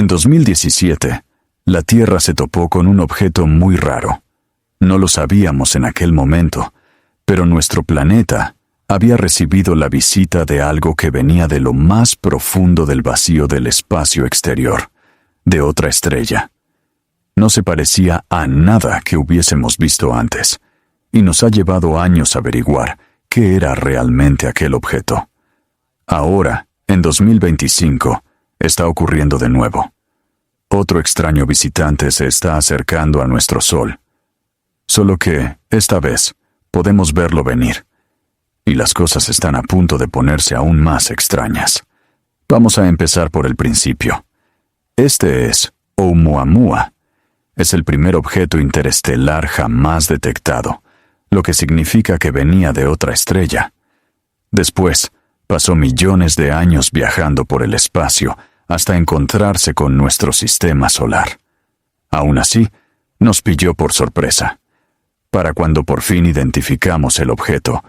2017, la Tierra se topó con un objeto muy raro. No lo sabíamos en aquel momento, pero nuestro planeta había recibido la visita de algo que venía de lo más profundo del vacío del espacio exterior, de otra estrella. No se parecía a nada que hubiésemos visto antes, y nos ha llevado años averiguar qué era realmente aquel objeto. Ahora, en 2025, está ocurriendo de nuevo. Otro extraño visitante se está acercando a nuestro Sol. Solo que, esta vez, podemos verlo venir. Y las cosas están a punto de ponerse aún más extrañas. Vamos a empezar por el principio. Este es Oumuamua. Es el primer objeto interestelar jamás detectado, lo que significa que venía de otra estrella. Después, pasó millones de años viajando por el espacio hasta encontrarse con nuestro sistema solar. Aún así, nos pilló por sorpresa. Para cuando por fin identificamos el objeto,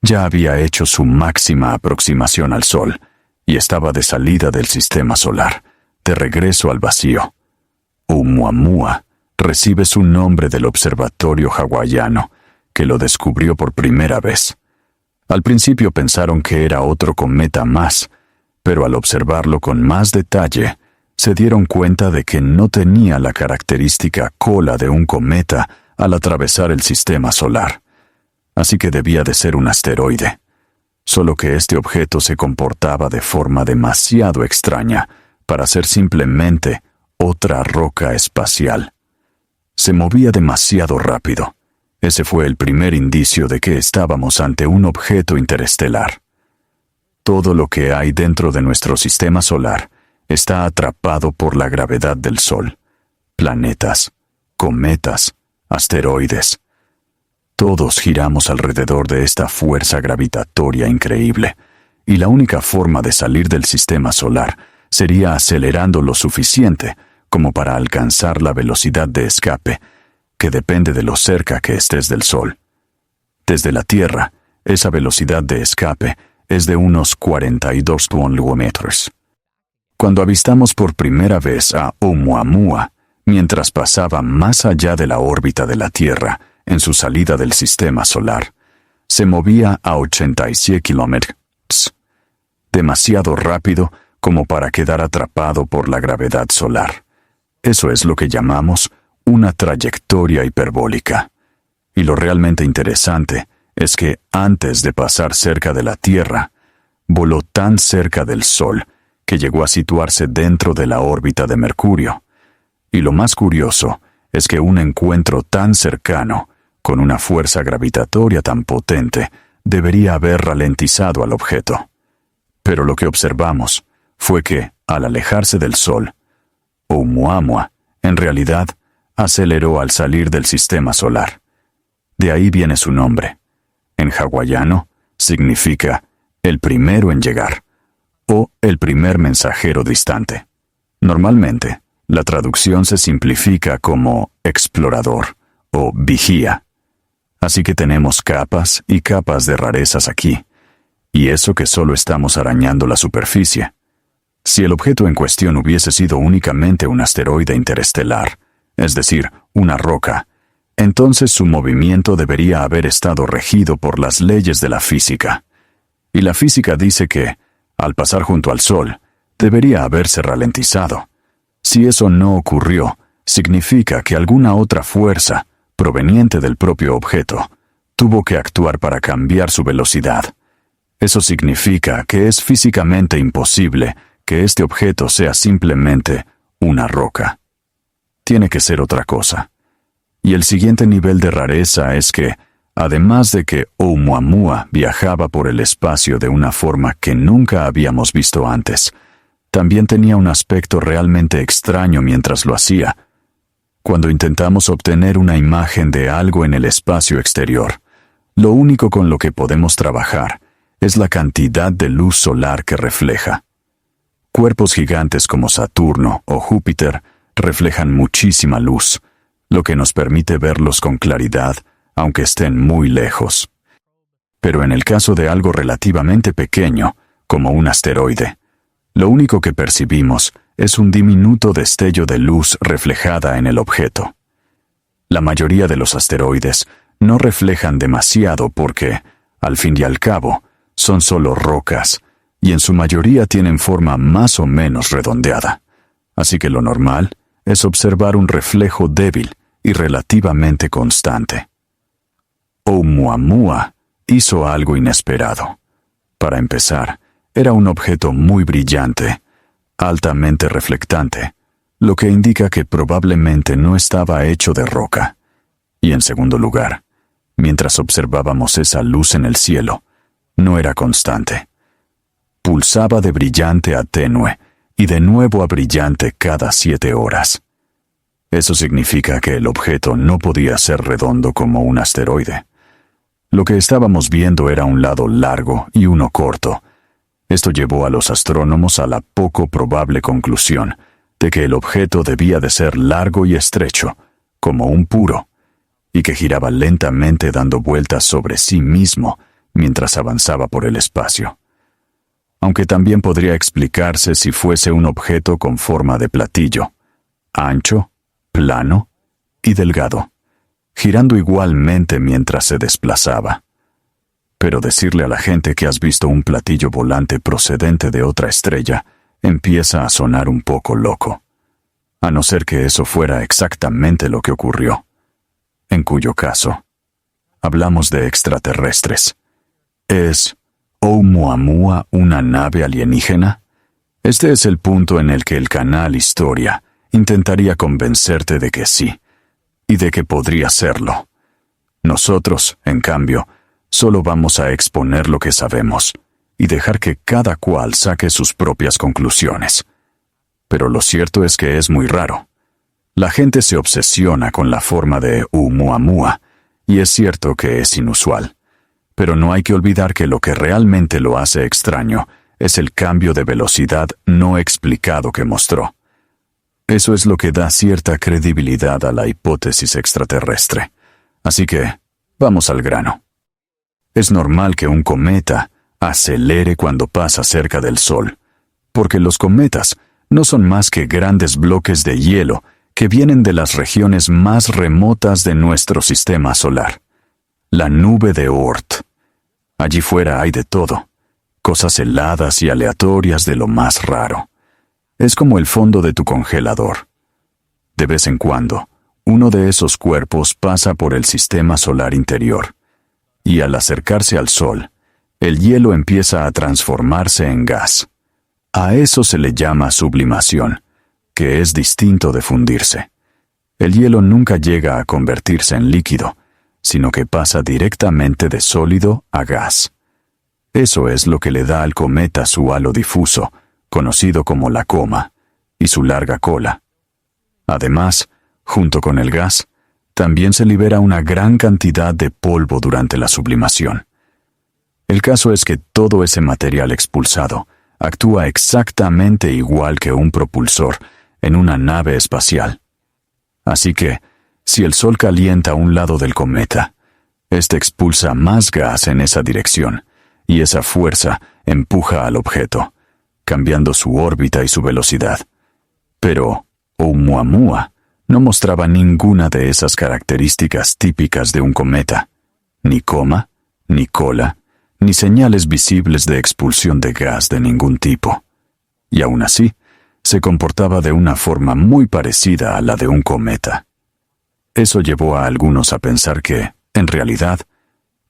ya había hecho su máxima aproximación al Sol y estaba de salida del sistema solar, de regreso al vacío. Oumuamua recibe su nombre del observatorio hawaiano, que lo descubrió por primera vez. Al principio pensaron que era otro cometa más, pero al observarlo con más detalle, se dieron cuenta de que no tenía la característica cola de un cometa al atravesar el sistema solar. Así que debía de ser un asteroide. Solo que este objeto se comportaba de forma demasiado extraña para ser simplemente otra roca espacial. Se movía demasiado rápido. Ese fue el primer indicio de que estábamos ante un objeto interestelar. Todo lo que hay dentro de nuestro sistema solar está atrapado por la gravedad del Sol. Planetas, cometas, asteroides. Todos giramos alrededor de esta fuerza gravitatoria increíble, y la única forma de salir del sistema solar sería acelerando lo suficiente como para alcanzar la velocidad de escape, que depende de lo cerca que estés del Sol. Desde la Tierra, esa velocidad de escape es de unos 42 kilómetros. Cuando avistamos por primera vez a Oumuamua, mientras pasaba más allá de la órbita de la Tierra, en su salida del sistema solar, se movía a 87 kilómetros, demasiado rápido como para quedar atrapado por la gravedad solar. Eso es lo que llamamos una trayectoria hiperbólica. Y lo realmente interesante es que antes de pasar cerca de la Tierra, voló tan cerca del Sol que llegó a situarse dentro de la órbita de Mercurio. Y lo más curioso es que un encuentro tan cercano, con una fuerza gravitatoria tan potente, debería haber ralentizado al objeto. Pero lo que observamos fue que, al alejarse del Sol, Oumuamua, en realidad, aceleró al salir del sistema solar. De ahí viene su nombre. En hawaiano, significa el primero en llegar, o el primer mensajero distante. Normalmente, la traducción se simplifica como explorador o vigía. Así que tenemos capas y capas de rarezas aquí, y eso que solo estamos arañando la superficie. Si el objeto en cuestión hubiese sido únicamente un asteroide interestelar, es decir, una roca, entonces su movimiento debería haber estado regido por las leyes de la física. Y la física dice que, al pasar junto al Sol, debería haberse ralentizado. Si eso no ocurrió, significa que alguna otra fuerza, proveniente del propio objeto, tuvo que actuar para cambiar su velocidad. Eso significa que es físicamente imposible que este objeto sea simplemente una roca. Tiene que ser otra cosa. Y el siguiente nivel de rareza es que, además de que Oumuamua viajaba por el espacio de una forma que nunca habíamos visto antes, también tenía un aspecto realmente extraño mientras lo hacía. Cuando intentamos obtener una imagen de algo en el espacio exterior, lo único con lo que podemos trabajar es la cantidad de luz solar que refleja. Cuerpos gigantes como Saturno o Júpiter reflejan muchísima luz, lo que nos permite verlos con claridad, aunque estén muy lejos. Pero en el caso de algo relativamente pequeño, como un asteroide, lo único que percibimos es un diminuto destello de luz reflejada en el objeto. La mayoría de los asteroides no reflejan demasiado porque, al fin y al cabo, son solo rocas, y en su mayoría tienen forma más o menos redondeada. Así que lo normal es observar un reflejo débil y relativamente constante. Oumuamua hizo algo inesperado. Para empezar, era un objeto muy brillante, altamente reflectante, lo que indica que probablemente no estaba hecho de roca. Y en segundo lugar, mientras observábamos esa luz en el cielo, no era constante. Pulsaba de brillante a tenue y de nuevo a brillante cada 7 horas. Eso significa que el objeto no podía ser redondo como un asteroide. Lo que estábamos viendo era un lado largo y uno corto. Esto llevó a los astrónomos a la poco probable conclusión de que el objeto debía de ser largo y estrecho, como un puro, y que giraba lentamente dando vueltas sobre sí mismo mientras avanzaba por el espacio. Aunque también podría explicarse si fuese un objeto con forma de platillo, ancho, plano y delgado, girando igualmente mientras se desplazaba. Pero decirle a la gente que has visto un platillo volante procedente de otra estrella empieza a sonar un poco loco, a no ser que eso fuera exactamente lo que ocurrió, en cuyo caso, hablamos de extraterrestres. ¿Es Oumuamua una nave alienígena? Este es el punto en el que el canal Historia intentaría convencerte de que sí, y de que podría serlo. Nosotros, en cambio, solo vamos a exponer lo que sabemos, y dejar que cada cual saque sus propias conclusiones. Pero lo cierto es que es muy raro. La gente se obsesiona con la forma de Oumuamua, y es cierto que es inusual. Pero no hay que olvidar que lo que realmente lo hace extraño es el cambio de velocidad no explicado que mostró. Eso es lo que da cierta credibilidad a la hipótesis extraterrestre. Así que, vamos al grano. Es normal que un cometa acelere cuando pasa cerca del Sol, porque los cometas no son más que grandes bloques de hielo que vienen de las regiones más remotas de nuestro sistema solar. La nube de Oort. Allí fuera hay de todo, cosas heladas y aleatorias de lo más raro. Es como el fondo de tu congelador. De vez en cuando, uno de esos cuerpos pasa por el sistema solar interior, y al acercarse al Sol, el hielo empieza a transformarse en gas. A eso se le llama sublimación, que es distinto de fundirse. El hielo nunca llega a convertirse en líquido, sino que pasa directamente de sólido a gas. Eso es lo que le da al cometa su halo difuso, conocido como la coma, y su larga cola. Además, junto con el gas, también se libera una gran cantidad de polvo durante la sublimación. El caso es que todo ese material expulsado actúa exactamente igual que un propulsor en una nave espacial. Así que, si el Sol calienta un lado del cometa, este expulsa más gas en esa dirección, y esa fuerza empuja al objeto, cambiando su órbita y su velocidad. Pero Oumuamua no mostraba ninguna de esas características típicas de un cometa, ni coma, ni cola, ni señales visibles de expulsión de gas de ningún tipo. Y aún así, se comportaba de una forma muy parecida a la de un cometa. Eso llevó a algunos a pensar que, en realidad,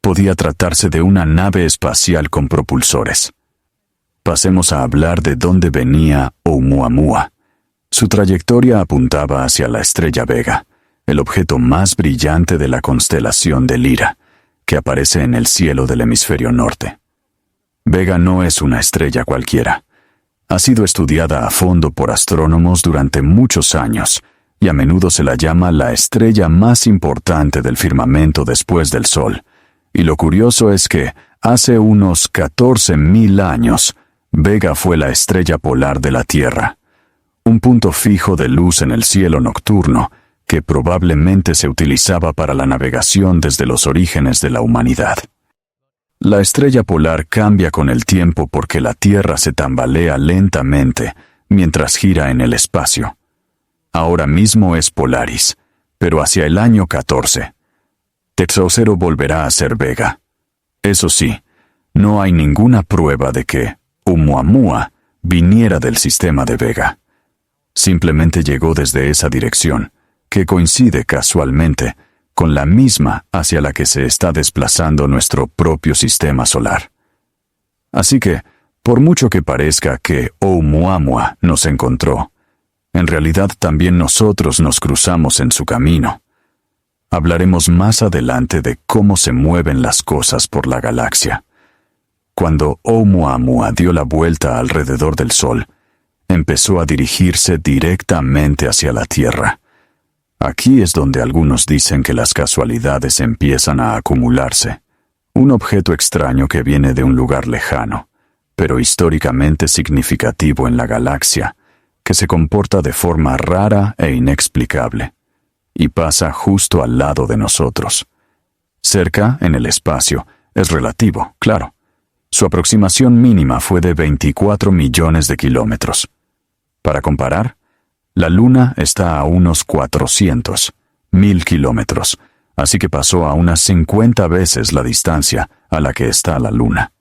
podía tratarse de una nave espacial con propulsores. Pasemos a hablar de dónde venía Oumuamua. Su trayectoria apuntaba hacia la estrella Vega, el objeto más brillante de la constelación de Lira, que aparece en el cielo del hemisferio norte. Vega no es una estrella cualquiera. Ha sido estudiada a fondo por astrónomos durante muchos años, y a menudo se la llama la estrella más importante del firmamento después del Sol. Y lo curioso es que, hace unos 14.000 años, Vega fue la estrella polar de la Tierra, un punto fijo de luz en el cielo nocturno que probablemente se utilizaba para la navegación desde los orígenes de la humanidad. La estrella polar cambia con el tiempo porque la Tierra se tambalea lentamente mientras gira en el espacio. Ahora mismo es Polaris, pero hacia el año 14, Texaucero volverá a ser Vega. Eso sí, no hay ninguna prueba de que Oumuamua viniera del sistema de Vega. Simplemente llegó desde esa dirección, que coincide casualmente con la misma hacia la que se está desplazando nuestro propio sistema solar. Así que, por mucho que parezca que Oumuamua nos encontró, en realidad también nosotros nos cruzamos en su camino. Hablaremos más adelante de cómo se mueven las cosas por la galaxia. Cuando Oumuamua dio la vuelta alrededor del Sol, empezó a dirigirse directamente hacia la Tierra. Aquí es donde algunos dicen que las casualidades empiezan a acumularse. Un objeto extraño que viene de un lugar lejano, pero históricamente significativo en la galaxia, que se comporta de forma rara e inexplicable, y pasa justo al lado de nosotros. Cerca, en el espacio, es relativo, claro. Su aproximación mínima fue de 24 millones de kilómetros. Para comparar, la Luna está a unos 400.000 kilómetros, así que pasó a unas 50 veces la distancia a la que está la Luna.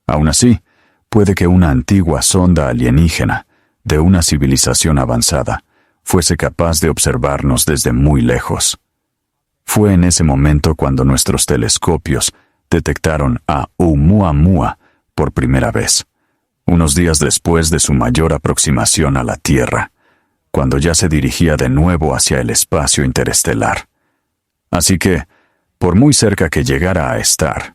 Aún así, puede que una antigua sonda alienígena, de una civilización avanzada, fuese capaz de observarnos desde muy lejos. Fue en ese momento cuando nuestros telescopios detectaron a Oumuamua por primera vez, unos días después de su mayor aproximación a la Tierra, cuando ya se dirigía de nuevo hacia el espacio interestelar. Así que, por muy cerca que llegara a estar,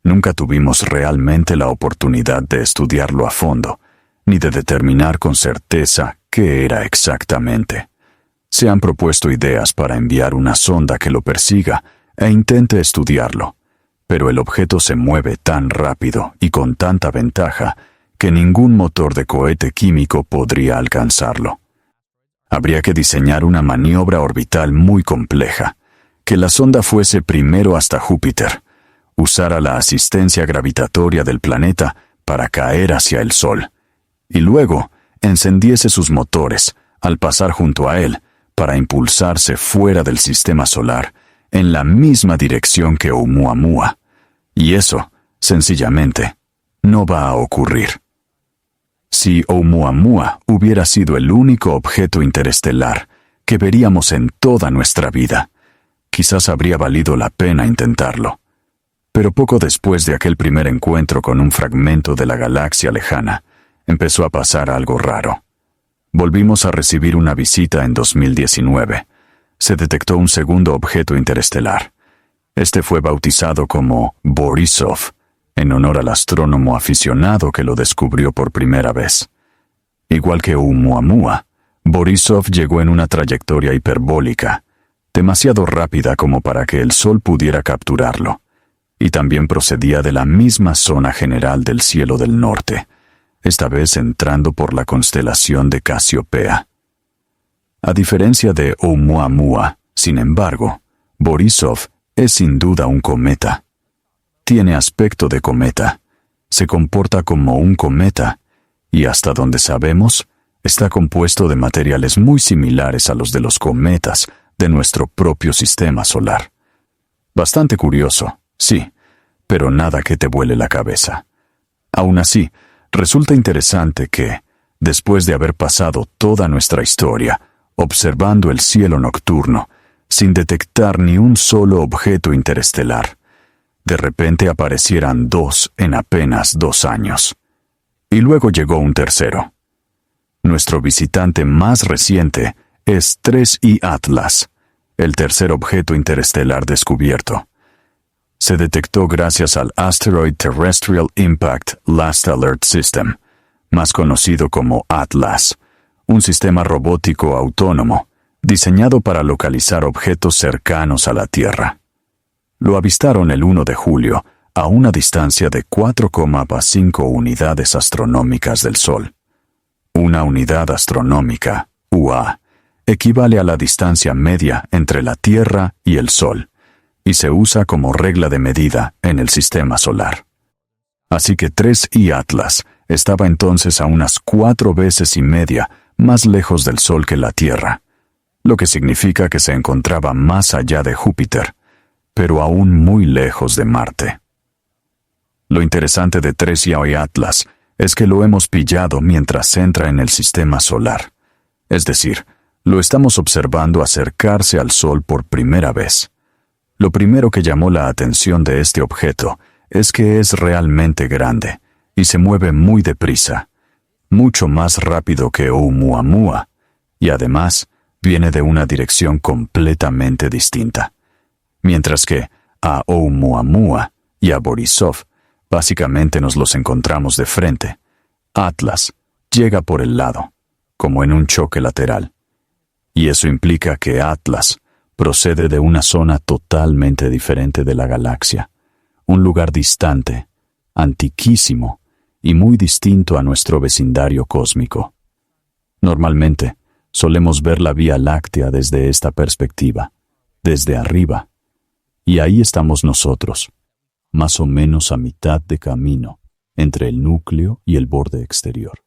nunca tuvimos realmente la oportunidad de estudiarlo a fondo, ni de determinar con certeza qué era exactamente. Se han propuesto ideas para enviar una sonda que lo persiga e intente estudiarlo, pero el objeto se mueve tan rápido y con tanta ventaja que ningún motor de cohete químico podría alcanzarlo. Habría que diseñar una maniobra orbital muy compleja, que la sonda fuese primero hasta Júpiter, usara la asistencia gravitatoria del planeta para caer hacia el Sol, y luego encendiese sus motores al pasar junto a él para impulsarse fuera del sistema solar en la misma dirección que Oumuamua. Y eso, sencillamente, no va a ocurrir. Si Oumuamua hubiera sido el único objeto interestelar que veríamos en toda nuestra vida, quizás habría valido la pena intentarlo. Pero poco después de aquel primer encuentro con un fragmento de la galaxia lejana, empezó a pasar algo raro. Volvimos a recibir una visita en 2019. Se detectó un segundo objeto interestelar. Este fue bautizado como Borisov, en honor al astrónomo aficionado que lo descubrió por primera vez. Igual que Oumuamua, Borisov llegó en una trayectoria hiperbólica, demasiado rápida como para que el Sol pudiera capturarlo, y también procedía de la misma zona general del cielo del norte, esta vez entrando por la constelación de Casiopea. A diferencia de Oumuamua, sin embargo, Borisov es sin duda un cometa. Tiene aspecto de cometa, se comporta como un cometa, y hasta donde sabemos, está compuesto de materiales muy similares a los de los cometas de nuestro propio sistema solar. Bastante curioso, sí, pero nada que te vuele la cabeza. Aún así, resulta interesante que, después de haber pasado toda nuestra historia observando el cielo nocturno, sin detectar ni un solo objeto interestelar, de repente aparecieran dos en apenas 2 años. Y luego llegó un tercero. Nuestro visitante más reciente es 3I Atlas, el tercer objeto interestelar descubierto. Se detectó gracias al Asteroid Terrestrial Impact Last Alert System, más conocido como ATLAS, un sistema robótico autónomo diseñado para localizar objetos cercanos a la Tierra. Lo avistaron el 1 de julio a una distancia de 4,5 unidades astronómicas del Sol. Una unidad astronómica, UA, equivale a la distancia media entre la Tierra y el Sol, y se usa como regla de medida en el sistema solar. Así que 3I Atlas estaba entonces a unas 4,5 veces más lejos del Sol que la Tierra, lo que significa que se encontraba más allá de Júpiter, pero aún muy lejos de Marte. Lo interesante de 3I y Atlas es que lo hemos pillado mientras entra en el sistema solar, es decir, lo estamos observando acercarse al Sol por primera vez. Lo primero que llamó la atención de este objeto es que es realmente grande y se mueve muy deprisa, mucho más rápido que Oumuamua, y además viene de una dirección completamente distinta. Mientras que a Oumuamua y a Borisov básicamente nos los encontramos de frente, Atlas llega por el lado, como en un choque lateral. Y eso implica que Atlas procede de una zona totalmente diferente de la galaxia, un lugar distante, antiquísimo y muy distinto a nuestro vecindario cósmico. Normalmente, solemos ver la Vía Láctea desde esta perspectiva, desde arriba, y ahí estamos nosotros, más o menos a mitad de camino entre el núcleo y el borde exterior.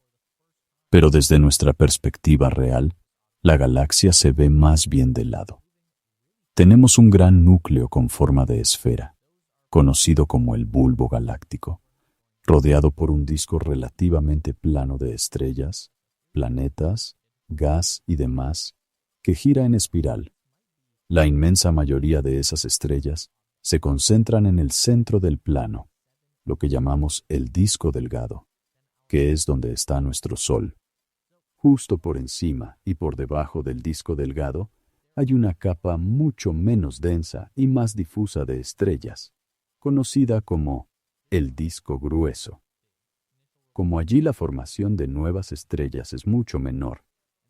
Pero desde nuestra perspectiva real, la galaxia se ve más bien de lado. Tenemos un gran núcleo con forma de esfera, conocido como el bulbo galáctico, rodeado por un disco relativamente plano de estrellas, planetas, gas y demás, que gira en espiral. La inmensa mayoría de esas estrellas se concentran en el centro del plano, lo que llamamos el disco delgado, que es donde está nuestro Sol. Justo por encima y por debajo del disco delgado hay una capa mucho menos densa y más difusa de estrellas, conocida como el disco grueso. Como allí la formación de nuevas estrellas es mucho menor,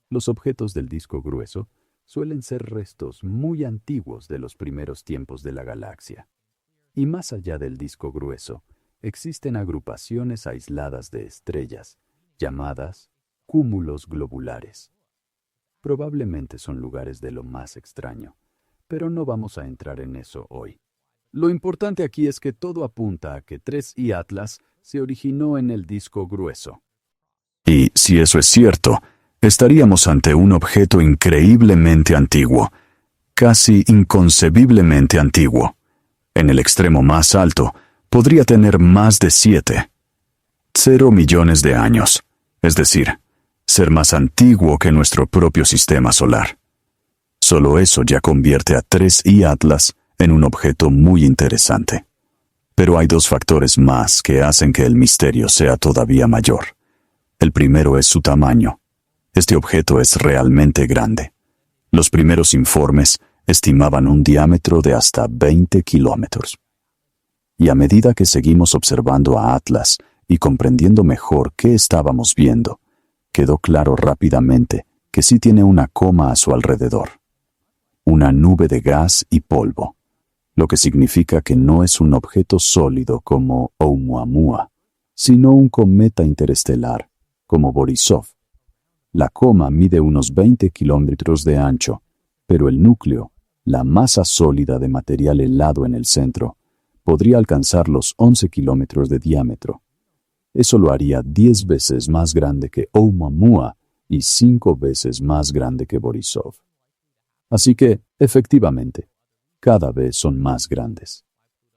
los objetos del disco grueso suelen ser restos muy antiguos de los primeros tiempos de la galaxia. Y más allá del disco grueso, existen agrupaciones aisladas de estrellas, llamadas cúmulos globulares. Probablemente son lugares de lo más extraño, pero no vamos a entrar en eso hoy. Lo importante aquí es que todo apunta a que 3I Atlas se originó en el disco grueso. Y si eso es cierto, estaríamos ante un objeto increíblemente antiguo, casi inconcebiblemente antiguo. En el extremo más alto, podría tener más de 0 millones de años, es decir, ser más antiguo que nuestro propio sistema solar. Solo eso ya convierte a 3I Atlas en un objeto muy interesante. Pero hay dos factores más que hacen que el misterio sea todavía mayor. El primero es su tamaño. Este objeto es realmente grande. Los primeros informes estimaban un diámetro de hasta 20 kilómetros. Y a medida que seguimos observando a Atlas y comprendiendo mejor qué estábamos viendo, quedó claro rápidamente que sí tiene una coma a su alrededor. Una nube de gas y polvo, lo que significa que no es un objeto sólido como Oumuamua, sino un cometa interestelar, como Borisov. La coma mide unos 20 kilómetros de ancho, pero el núcleo, la masa sólida de material helado en el centro, podría alcanzar los 11 kilómetros de diámetro. Eso lo haría 10 veces más grande que Oumuamua y 5 veces más grande que Borisov. Así que, efectivamente, cada vez son más grandes.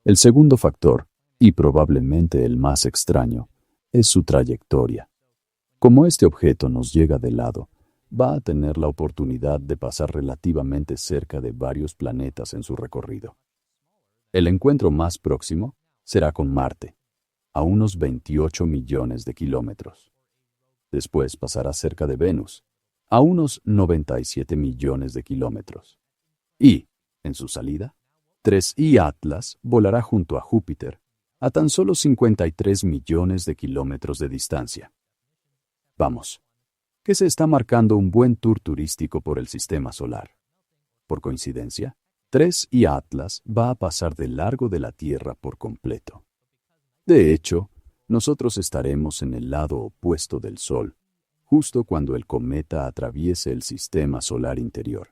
El segundo factor, y probablemente el más extraño, es su trayectoria. Como este objeto nos llega de lado, va a tener la oportunidad de pasar relativamente cerca de varios planetas en su recorrido. El encuentro más próximo será con Marte, a unos 28 millones de kilómetros. Después pasará cerca de Venus, a unos 97 millones de kilómetros. Y, en su salida, 3I Atlas volará junto a Júpiter, a tan solo 53 millones de kilómetros de distancia. Vamos, que se está marcando un buen tour turístico por el sistema solar. Por coincidencia, 3I Atlas va a pasar de largo de la Tierra por completo. De hecho, nosotros estaremos en el lado opuesto del Sol, justo cuando el cometa atraviese el sistema solar interior.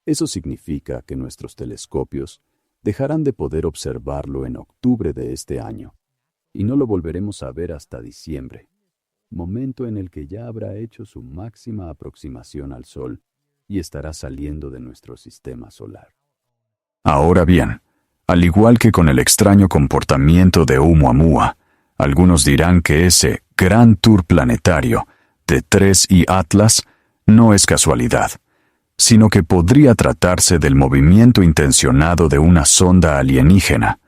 Eso significa que nuestros telescopios dejarán de poder observarlo en octubre de este año, y no lo volveremos a ver hasta diciembre, momento en el que ya habrá hecho su máxima aproximación al Sol y estará saliendo de nuestro sistema solar. Ahora bien, al igual que con el extraño comportamiento de Oumuamua, algunos dirán que ese gran tour planetario de 3I Atlas no es casualidad, sino que podría tratarse del movimiento intencionado de una sonda alienígena,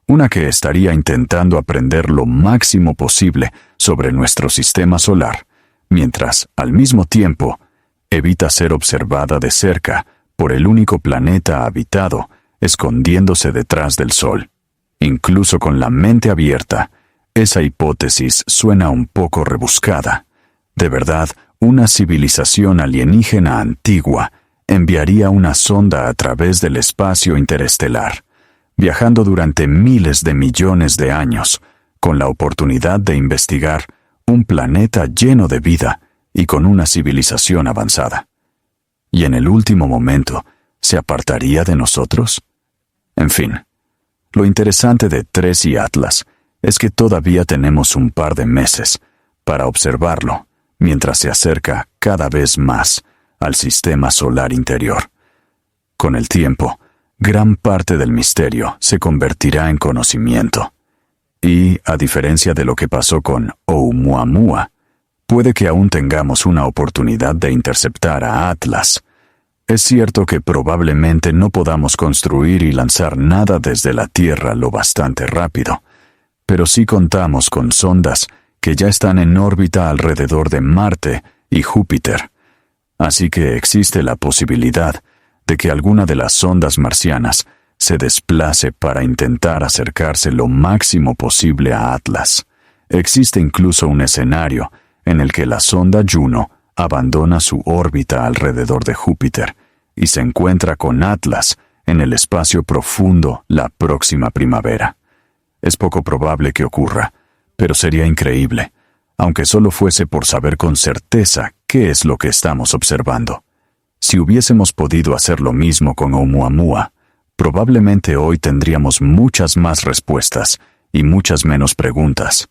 una que estaría intentando aprender lo máximo posible sobre nuestro sistema solar, mientras, al mismo tiempo, evita ser observada de cerca por el único planeta habitado, escondiéndose detrás del Sol. Incluso con la mente abierta, esa hipótesis suena un poco rebuscada. De verdad, una civilización alienígena antigua enviaría una sonda a través del espacio interestelar, viajando durante miles de millones de años, con la oportunidad de investigar un planeta lleno de vida y con una civilización avanzada. ¿Y en el último momento se apartaría de nosotros? En fin, lo interesante de 3I Atlas es que todavía tenemos un par de meses para observarlo mientras se acerca cada vez más al sistema solar interior. Con el tiempo, gran parte del misterio se convertirá en conocimiento. Y, a diferencia de lo que pasó con Oumuamua, puede que aún tengamos una oportunidad de interceptar a Atlas. Es cierto que probablemente no podamos construir y lanzar nada desde la Tierra lo bastante rápido, pero sí contamos con sondas que ya están en órbita alrededor de Marte y Júpiter. Así que existe la posibilidad de que alguna de las sondas marcianas se desplace para intentar acercarse lo máximo posible a Atlas. Existe incluso un escenario en el que la sonda Juno abandona su órbita alrededor de Júpiter y se encuentra con Atlas en el espacio profundo la próxima primavera. Es poco probable que ocurra, pero sería increíble, aunque solo fuese por saber con certeza qué es lo que estamos observando. Si hubiésemos podido hacer lo mismo con Oumuamua, probablemente hoy tendríamos muchas más respuestas y muchas menos preguntas.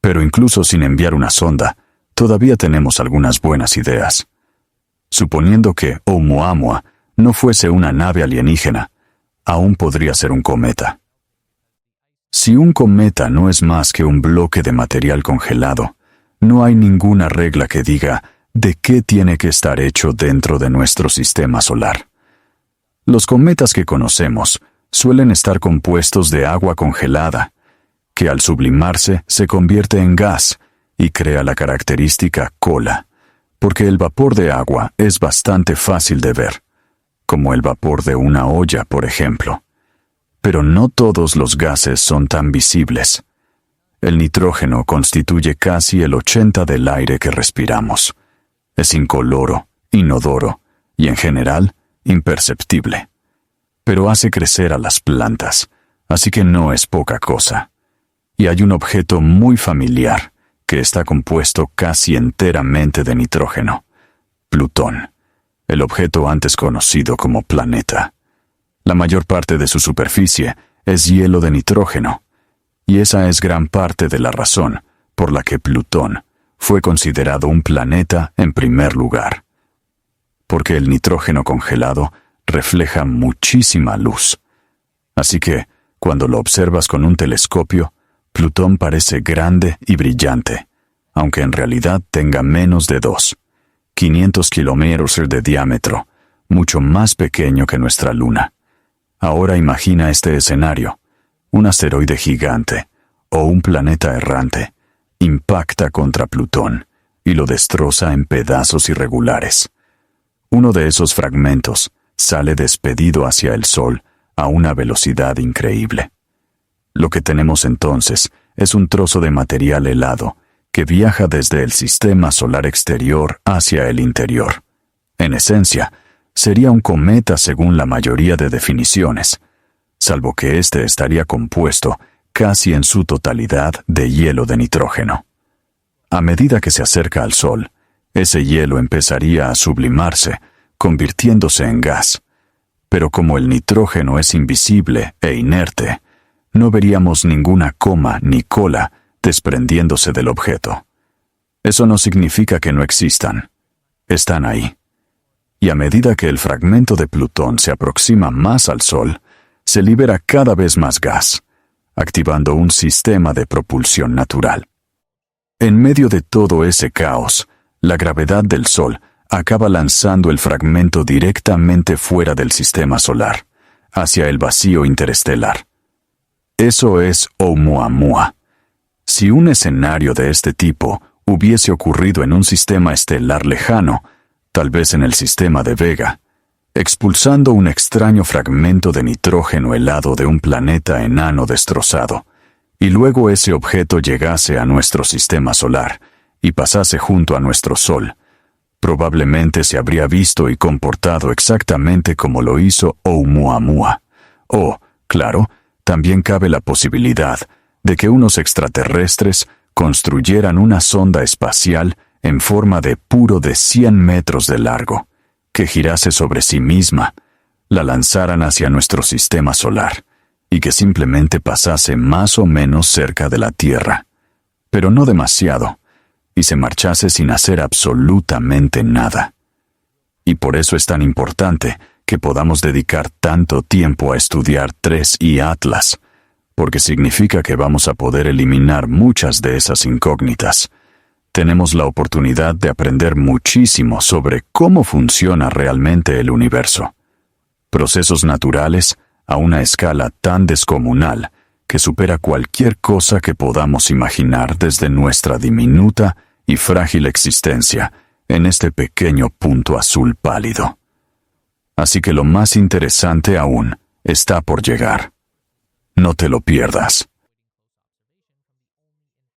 Pero incluso sin enviar una sonda, todavía tenemos algunas buenas ideas. Suponiendo que Oumuamua no fuese una nave alienígena, aún podría ser un cometa. Si un cometa no es más que un bloque de material congelado, no hay ninguna regla que diga de qué tiene que estar hecho dentro de nuestro sistema solar. Los cometas que conocemos suelen estar compuestos de agua congelada, que al sublimarse se convierte en gas y crea la característica cola, porque el vapor de agua es bastante fácil de ver, como el vapor de una olla, por ejemplo. Pero no todos los gases son tan visibles. El nitrógeno constituye casi el 80% del aire que respiramos. Es incoloro, inodoro y, en general, imperceptible. Pero hace crecer a las plantas, así que no es poca cosa. Y hay un objeto muy familiar que está compuesto casi enteramente de nitrógeno: Plutón, el objeto antes conocido como planeta. La mayor parte de su superficie es hielo de nitrógeno, y esa es gran parte de la razón por la que Plutón fue considerado un planeta en primer lugar. Porque el nitrógeno congelado refleja muchísima luz. Así que, cuando lo observas con un telescopio, Plutón parece grande y brillante, aunque en realidad tenga menos de 500 kilómetros de diámetro, mucho más pequeño que nuestra Luna. Ahora imagina este escenario: un asteroide gigante, o un planeta errante, impacta contra Plutón y lo destroza en pedazos irregulares. Uno de esos fragmentos sale despedido hacia el Sol a una velocidad increíble. Lo que tenemos entonces es un trozo de material helado que viaja desde el sistema solar exterior hacia el interior. En esencia, sería un cometa según la mayoría de definiciones, salvo que éste estaría compuesto casi en su totalidad de hielo de nitrógeno. A medida que se acerca al Sol, ese hielo empezaría a sublimarse, convirtiéndose en gas. Pero como el nitrógeno es invisible e inerte, no veríamos ninguna coma ni cola desprendiéndose del objeto. Eso no significa que no existan. Están ahí. Y a medida que el fragmento de Plutón se aproxima más al Sol, se libera cada vez más gas, activando un sistema de propulsión natural. En medio de todo ese caos, la gravedad del Sol acaba lanzando el fragmento directamente fuera del sistema solar, hacia el vacío interestelar. Eso es Oumuamua. Si un escenario de este tipo hubiese ocurrido en un sistema estelar lejano, tal vez en el sistema de Vega, expulsando un extraño fragmento de nitrógeno helado de un planeta enano destrozado, y luego ese objeto llegase a nuestro sistema solar y pasase junto a nuestro Sol, probablemente se habría visto y comportado exactamente como lo hizo Oumuamua. O, claro, también cabe la posibilidad de que unos extraterrestres construyeran una sonda espacial en forma de puro de 100 metros de largo, que girase sobre sí misma, la lanzaran hacia nuestro sistema solar, y que simplemente pasase más o menos cerca de la Tierra, pero no demasiado, y se marchase sin hacer absolutamente nada. Y por eso es tan importante que podamos dedicar tanto tiempo a estudiar 3I Atlas, porque significa que vamos a poder eliminar muchas de esas incógnitas. Tenemos la oportunidad de aprender muchísimo sobre cómo funciona realmente el universo. Procesos naturales a una escala tan descomunal que supera cualquier cosa que podamos imaginar desde nuestra diminuta y frágil existencia en este pequeño punto azul pálido. Así que lo más interesante aún está por llegar. No te lo pierdas.